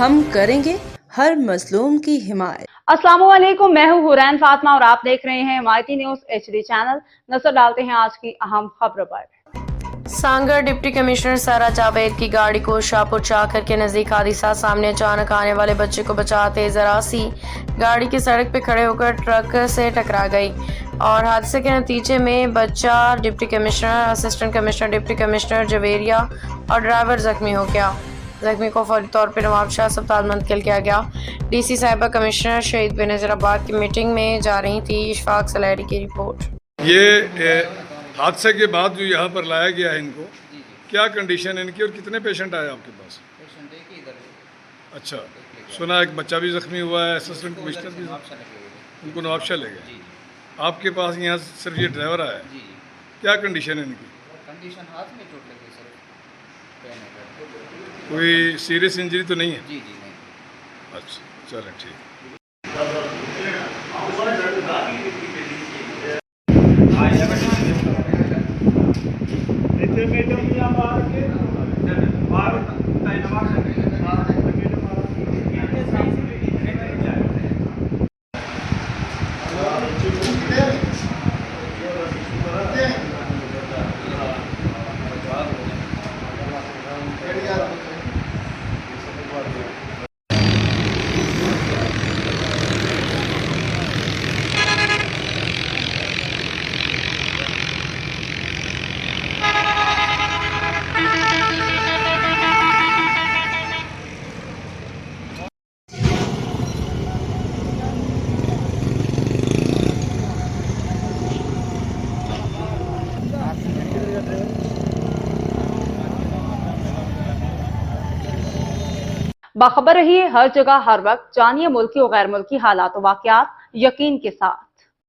हम करेंगे हर मजलूम की हिमायत। अस्सलामुअलैकुम, मैं हूँ हुरैन फातिमा और आप देख रहे हैं MIT न्यूज HD चैनल। नजर डालते हैं आज की अहम खबरों पर। सांगड़ डिप्टी कमिश्नर सारा जावेद की गाड़ी को शाहपुर चाकर के नजदीक हादसा सामने। अचानक आने वाले बच्चे को बचाते जरा सी गाड़ी की सड़क पर खड़े होकर ट्रक से टकरा गई और हादसे के नतीजे में बच्चा, deputy commissioner, assistant commissioner, deputy commissioner Javeria और ड्राइवर जख्मी हो गया। जख्मी को फौरी तौर पर नवाबशाह अस्पताल मुंतकिल किया गया। DC साहिबा कमिश्नर शहीद बेनज़ीराबाद की मीटिंग में जा रही थी। इशफाक सलैरी की रिपोर्ट। ये हादसे के बाद जो यहाँ पर लाया गया है इनको, क्या कंडीशन है इनकी और कितने पेशेंट आए आपके पास? पेशेंट एक ही इधर। अच्छा, सुना एक बच्चा भी जख्मी हुआ है, असिस्टेंट कमिश्नर भी, उनको नवाबशाह ले गए। आपके पास यहाँ सिर्फ ये ड्राइवर आया है, क्या कंडीशन है इनकी? कंडीशन हाथ में चोट लगी सर, कोई सीरियस इंजरी तो नहीं है? जी नहीं। अच्छा, चलो ठीक। बाखबर रहिए हर जगह हर वक्त, जानिए मुल्की और गैर मुल्की हालात और वाकयात यकीन के साथ।